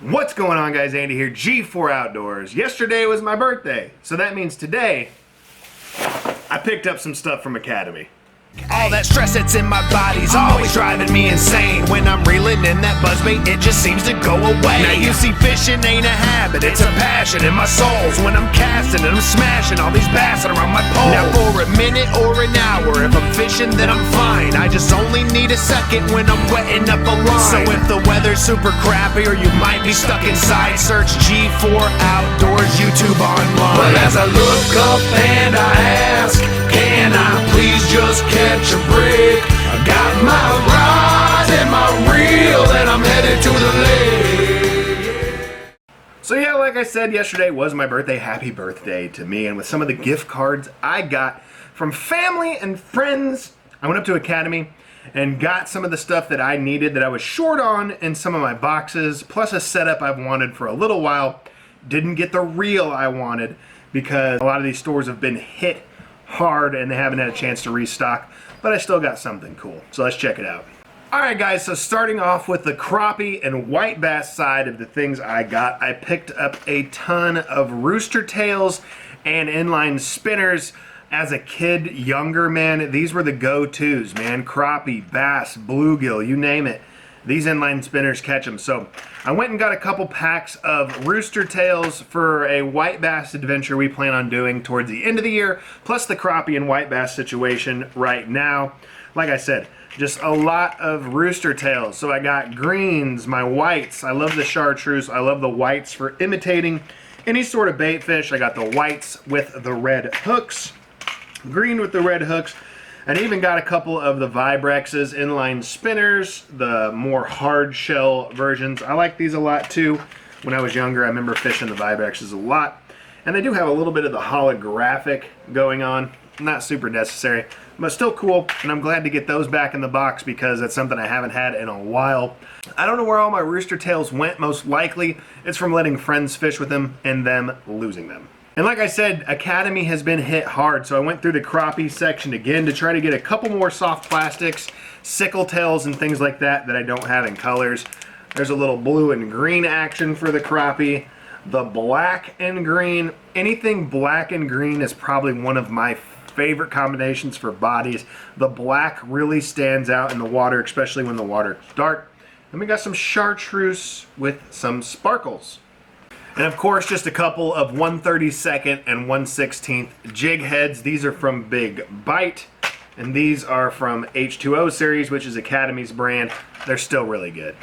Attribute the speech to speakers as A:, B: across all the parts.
A: What's going on, guys? Andy here, G4 Outdoors. Yesterday was my birthday, so that means today I picked up some stuff from Academy.
B: All that stress that's in my body's always driving me insane. When I'm reeling in that buzzbait, it just seems to go away. Now you see, fishing ain't a habit, it's a passion in my soul. When I'm casting and I'm smashing all these bass that are on my pole. Now for a minute or an hour, if I'm fishing then I'm fine. I just only need a second when I'm wetting up a line. So if the weather's super crappy or you might be stuck inside, search G4 Outdoors YouTube online. But as I look up and I ask, can I please just catch a break? I got my rod and my reel and I'm headed to the lake.
A: So yeah, like I said, yesterday was my birthday. Happy birthday to me. And with some of the gift cards I got from family and friends, I went up to Academy and got some of the stuff that I needed that I was short on in some of my boxes, plus a setup I've wanted for a little while. Didn't get the reel I wanted because a lot of these stores have been hit hard and they haven't had a chance to restock, but I still got something cool. So let's check it out. Alright guys, so starting off with the crappie and white bass side of the things I got, I picked up a ton of rooster tails and inline spinners. As a kid, younger, man, these were the go-tos, man. Crappie, bass, bluegill, you name it. These inline spinners catch them. So I went and got a couple packs of rooster tails for a white bass adventure we plan on doing towards the end of the year, plus the crappie and white bass situation right now. Like I said, just a lot of rooster tails. So I got greens, my whites. I love the chartreuse. I love the whites for imitating any sort of bait fish. I got the whites with the red hooks, green with the red hooks. And even got a couple of the Vibrex's inline spinners, the more hard shell versions. I like these a lot too. When I was younger, I remember fishing the Vibrex's a lot. And they do have a little bit of the holographic going on. Not super necessary, but still cool. And I'm glad to get those back in the box because that's something I haven't had in a while. I don't know where all my rooster tails went. Most likely, it's from letting friends fish with them and them losing them. And like I said, Academy has been hit hard, so I went through the crappie section again to try to get a couple more soft plastics, sickle tails, and things like that that I don't have in colors. There's a little blue and green action for the crappie. The black and green, anything black and green is probably one of my favorite combinations for bodies. The black really stands out in the water, especially when the water's dark. And we got some chartreuse with some sparkles. And of course, just a couple of 1/32 and 1/16 jig heads. These are from Big Bite, and these are from H2O series, which is Academy's brand. They're still really good.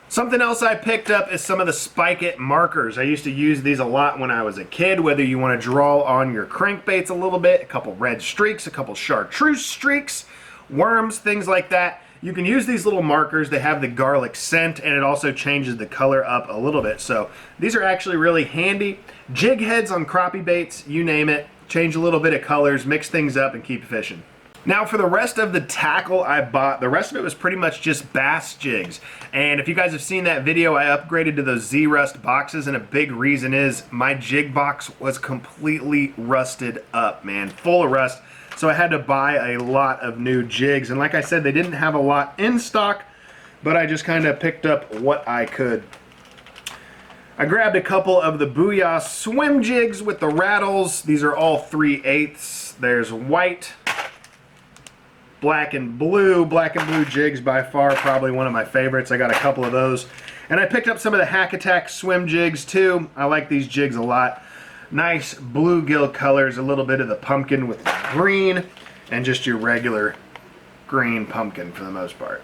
A: Something else I picked up is some of the Spike It markers. I used to use these a lot when I was a kid, whether you want to draw on your crankbaits a little bit, a couple red streaks, a couple chartreuse streaks, worms, things like that. You can use these little markers. They have the garlic scent, and it also changes the color up a little bit. So these are actually really handy. Jig heads on crappie baits, you name it. Change a little bit of colors, mix things up, and keep fishing. Now for the rest of the tackle I bought, the rest of it was pretty much just bass jigs. And if you guys have seen that video, I upgraded to those Z-Rust boxes, and a big reason is my jig box was completely rusted up, man, full of rust. So I had to buy a lot of new jigs. And like I said, they didn't have a lot in stock, but I just kind of picked up what I could. I grabbed a couple of the Booyah swim jigs with the rattles. These are all 3/8. There's white, black and blue. Black and blue jigs by far probably one of my favorites. I got a couple of those. And I picked up some of the Hack Attack swim jigs too. I like these jigs a lot. Nice bluegill colors, a little bit of the pumpkin with the green, and just your regular green pumpkin for the most part.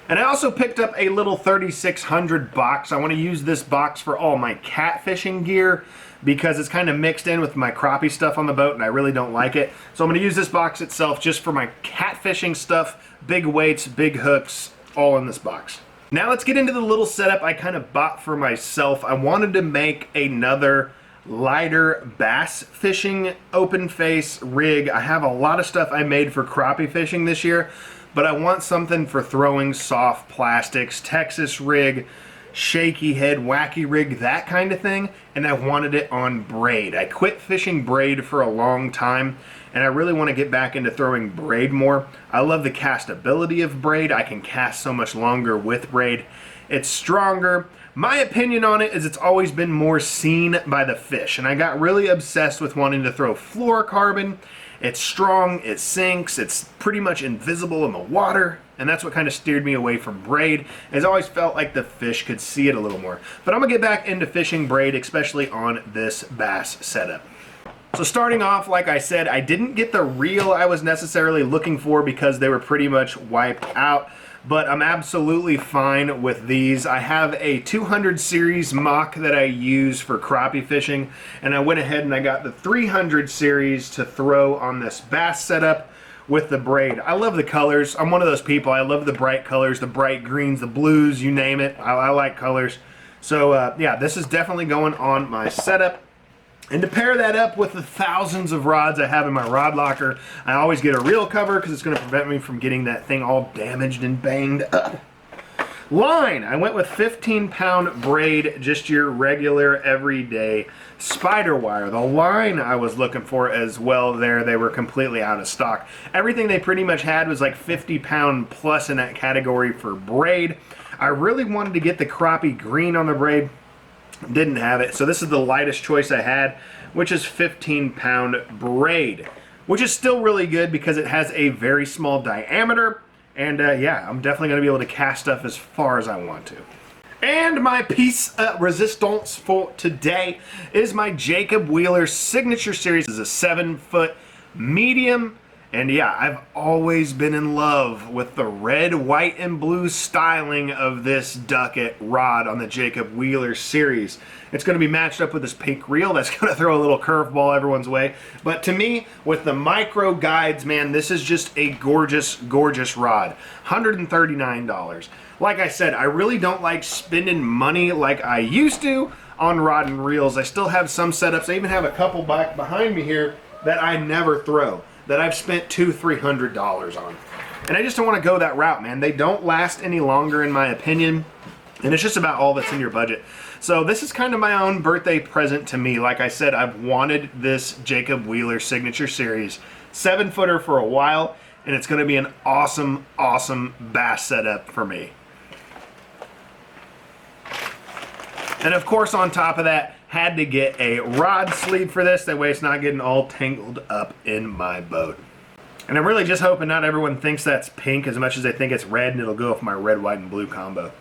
A: And I also picked up a little 3600 box. I want to use this box for all my catfishing gear because it's kind of mixed in with my crappie stuff on the boat and I really don't like it. So I'm going to use this box itself just for my catfishing stuff, big weights, big hooks, all in this box. Now let's get into the little setup I kind of bought for myself. I wanted to make another lighter bass fishing open face rig. I have a lot of stuff I made for crappie fishing this year, but I want something for throwing soft plastics, Texas rig, shaky head, wacky rig, that kind of thing, and I wanted it on braid. I quit fishing braid for a long time, and I really want to get back into throwing braid more. I love the castability of braid. I can cast so much longer with braid. It's stronger, My opinion on it is it's always been more seen by the fish, and I got really obsessed with wanting to throw fluorocarbon. It's strong, it sinks, it's pretty much invisible in the water, and that's what kind of steered me away from braid. It's always felt like the fish could see it a little more. But I'm gonna get back into fishing braid, especially on this bass setup. So starting off, like I said, I didn't get the reel I was necessarily looking for because they were pretty much wiped out, but I'm absolutely fine with these. I have a 200 series mock that I use for crappie fishing, and I went ahead and I got the 300 series to throw on this bass setup with the braid. I love the colors. I'm one of those people. I love the bright colors, the bright greens, the blues, you name it. I like colors. So yeah, this is definitely going on my setup. And to pair that up with the thousands of rods I have in my rod locker, I always get a reel cover because it's going to prevent me from getting that thing all damaged and banged up. Line, I went with 15-pound braid, just your regular everyday spider wire. The line I was looking for as well there, they were completely out of stock. Everything they pretty much had was like 50-pound plus in that category for braid. I really wanted to get the crappie green on the braid. Didn't have it, so this is the lightest choice I had, which is 15-pound braid, which is still really good because it has a very small diameter, and yeah, I'm definitely going to be able to cast stuff as far as I want to. And my piece resistance for today is my Jacob Wheeler Signature Series. This is a 7-foot medium. And yeah, I've always been in love with the red, white, and blue styling of this ducket rod on the Jacob Wheeler series. It's going to be matched up with this pink reel that's going to throw a little curveball everyone's way. But to me, with the micro guides, man, this is just a gorgeous, gorgeous rod. $139. Like I said, I really don't like spending money like I used to on rod and reels. I still have some setups. I even have a couple back behind me here that I never throw, that I've spent $200-300 on. And I just don't want to go that route, man. They don't last any longer in my opinion, and it's just about all that's in your budget. So this is kind of my own birthday present to me. Like I said, I've wanted this Jacob Wheeler Signature Series 7-footer for a while, and it's going to be an awesome, awesome bass setup for me. And of course, on top of that, had to get a rod sleeve for this, that way it's not getting all tangled up in my boat. And I'm really just hoping not everyone thinks that's pink as much as they think it's red, and it'll go with my red, white, and blue combo.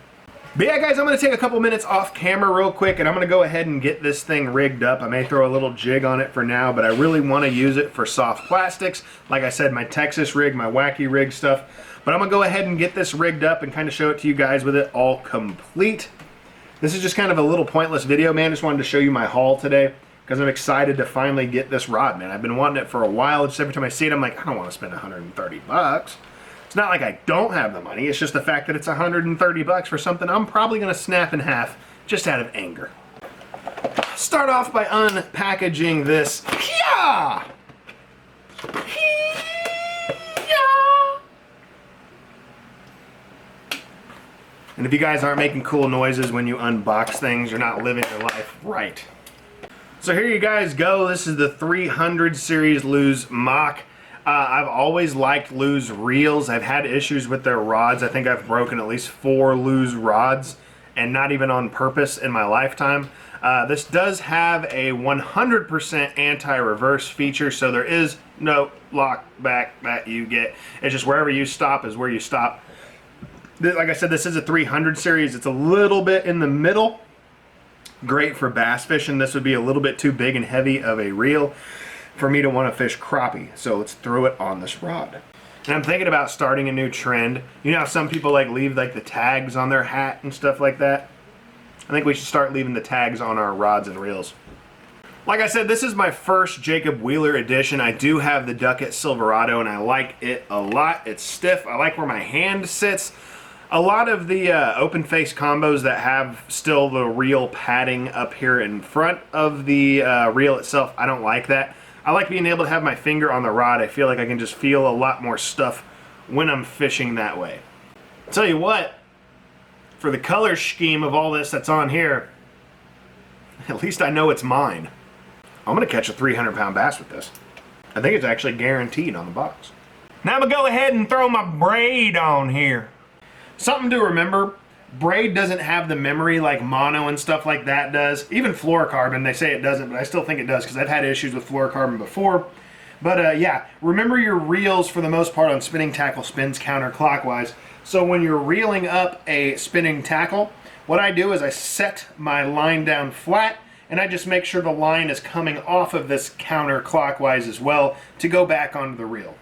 A: But yeah, guys, I'm going to take a couple minutes off camera real quick, and I'm going to go ahead and get this thing rigged up. I may throw a little jig on it for now, but I really want to use it for soft plastics. Like I said, my Texas rig, my Wacky Rig stuff. But I'm going to go ahead and get this rigged up and kind of show it to you guys with it all complete. This is just kind of a little pointless video, man. Just wanted to show you my haul today because I'm excited to finally get this rod, man. I've been wanting it for a while. Just every time I see it, I'm like, I don't want to spend 130 bucks. It's not like I don't have the money. It's just the fact that it's 130 bucks for something I'm probably going to snap in half just out of anger. Start off by unpackaging this. Yeah! And if you guys aren't making cool noises when you unbox things, you're not living your life right. So here you guys go. This is the 300 series Lew's Mock. I've always liked Lew's reels. I've had issues with their rods. I think I've broken at least 4 Lew's rods, and not even on purpose in my lifetime. This does have a 100% anti-reverse feature, so there is no lock back that you get. It's just wherever you stop is where you stop. Like I said, this is a 300 series. It's a little bit in the middle. Great for bass fishing. This would be a little bit too big and heavy of a reel for me to want to fish crappie. So let's throw it on this rod. And I'm thinking about starting a new trend. You know how some people like leave like the tags on their hat and stuff like that? I think we should start leaving the tags on our rods and reels. Like I said, this is my first Jacob Wheeler edition. I do have the Ducket Silverado and I like it a lot. It's stiff. I like where my hand sits. A lot of the open face combos that have still the reel padding up here in front of the reel itself, I don't like that. I like being able to have my finger on the rod. I feel like I can just feel a lot more stuff when I'm fishing that way. I'll tell you what, for the color scheme of all this that's on here, at least I know it's mine. I'm going to catch a 300-pound bass with this. I think it's actually guaranteed on the box. Now I'm going to go ahead and throw my braid on here. Something to remember, Braid doesn't have the memory like mono and stuff like that does. Even fluorocarbon, they say it doesn't, but I still think it does because I've had issues with fluorocarbon before. But yeah, remember your reels for the most part on spinning tackle spins counterclockwise. So when you're reeling up a spinning tackle, what I do is I set my line down flat and I just make sure the line is coming off of this counterclockwise as well to go back onto the reel.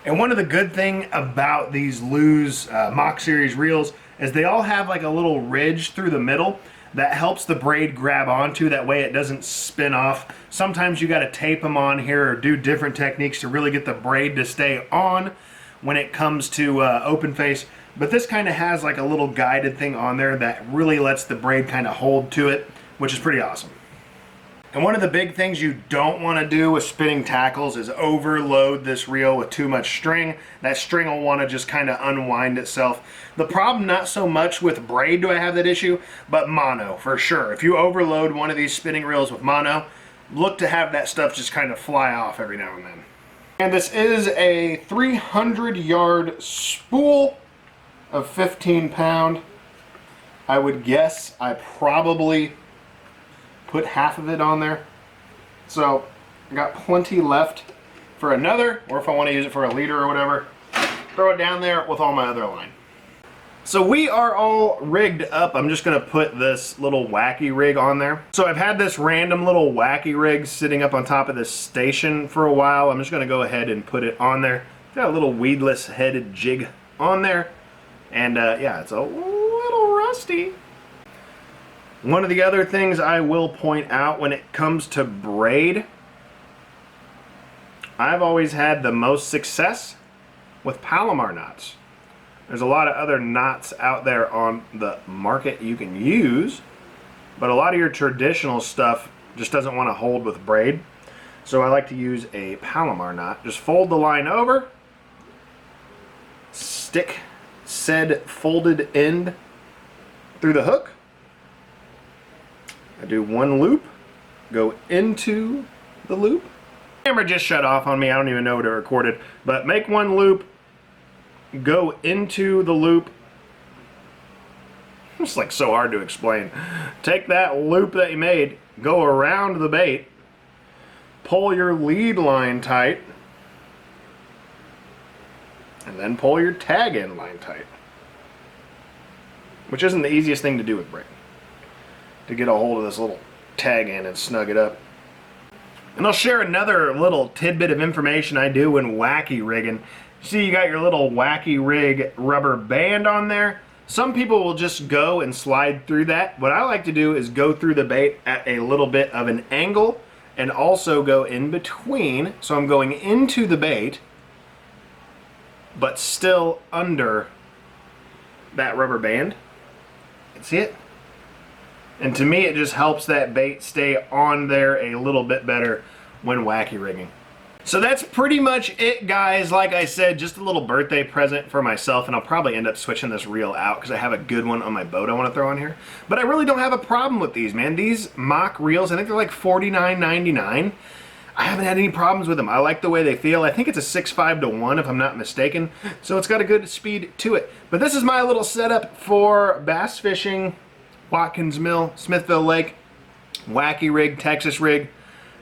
A: And one of the good things about these Lew's Mach Series reels is they all have like a little ridge through the middle that helps the braid grab onto, that way it doesn't spin off. Sometimes you got to tape them on here or do different techniques to really get the braid to stay on when it comes to open face. But this kind of has like a little guided thing on there that really lets the braid kind of hold to it, which is pretty awesome. And one of the big things you don't want to do with spinning tackles is overload this reel with too much string. That string will want to just kind of unwind itself. The problem, not so much with braid do I have that issue, but mono for sure. If you overload one of these spinning reels with mono, look to have that stuff just kind of fly off every now and then. And this is a 300-yard spool of 15 pound. I would guess I probably put half of it on there. So I got plenty left for another, or if I want to use it for a leader or whatever, throw it down there with all my other line. So we are all rigged up. I'm just gonna put this little Wacky Rig on there. So I've had this random little Wacky Rig sitting up on top of this station for a while. I'm just gonna go ahead and put it on there. Got a little weedless headed jig on there. And yeah, it's a little rusty. One of the other things I will point out when it comes to braid, I've always had the most success with Palomar knots. There's a lot of other knots out there on the market you can use, but a lot of your traditional stuff just doesn't want to hold with braid. So I like to use a Palomar knot. Just fold the line over, stick said folded end through the hook. I do one loop, go into the loop. Camera just shut off on me, I don't even know what it recorded, but make one loop, go into the loop. It's like so hard to explain. Take that loop that you made, go around the bait, pull your lead line tight, and then pull your tag end line tight. Which isn't the easiest thing to do with braid, to get a hold of this little tag end and snug it up. And I'll share another little tidbit of information I do when wacky rigging. See, you got your little Wacky Rig rubber band on there. Some people will just go and slide through that. What I like to do is go through the bait at a little bit of an angle and also go in between. So I'm going into the bait, but still under that rubber band. See it? And to me, it just helps that bait stay on there a little bit better when wacky rigging. So that's pretty much it, guys. Like I said, just a little birthday present for myself, and I'll probably end up switching this reel out because I have a good one on my boat I want to throw on here. But I really don't have a problem with these, man. These Mach reels, I think they're like $49.99. I haven't had any problems with them. I like the way they feel. I think it's a 6.5 to 1 if I'm not mistaken. So it's got a good speed to it. But this is my little setup for bass fishing, Watkins Mill, Smithville Lake, Wacky Rig, Texas rig.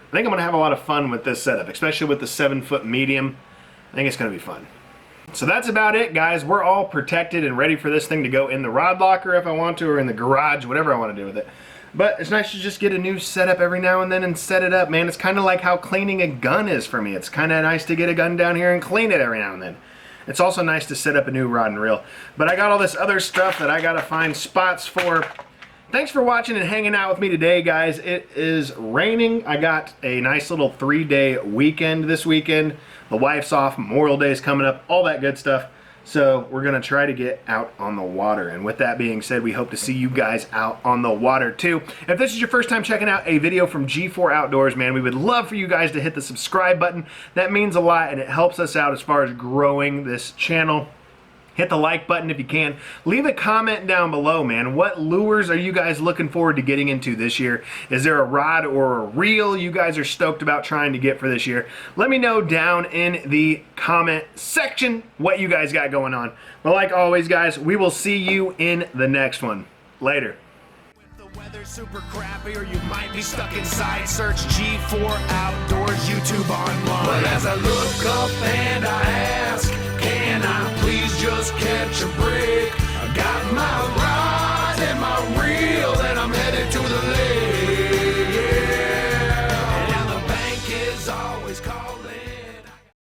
A: I think I'm going to have a lot of fun with this setup, especially with the 7-foot medium. I think it's going to be fun. So that's about it, guys. We're all protected and ready for this thing to go in the rod locker if I want to, or in the garage, whatever I want to do with it. But it's nice to just get a new setup every now and then and set it up, man. It's kind of like how cleaning a gun is for me. It's kind of nice to get a gun down here and clean it every now and then. It's also nice to set up a new rod and reel. But I got all this other stuff that I got to find spots for. Thanks for watching and hanging out with me today, guys. It is raining. I got a nice little 3-day weekend this weekend. The wife's off, Memorial Day's coming up, all that good stuff. So we're going to try to get out on the water. And with that being said, we hope to see you guys out on the water too. If this is your first time checking out a video from G4 Outdoors, man, we would love for you guys to hit the subscribe button. That means a lot and it helps us out as far as growing this channel. Hit the like button if you can. Leave a comment down below, man. What lures are you guys looking forward to getting into this year? Is there a rod or a reel you guys are stoked about trying to get for this year? Let me know down in the comment section what you guys got going on. But like always, guys, we will see you in the next one. Later.
B: Weather's super crappy, or you might be stuck inside. Search G4 Outdoors YouTube online. But as I look up and I ask, can I please just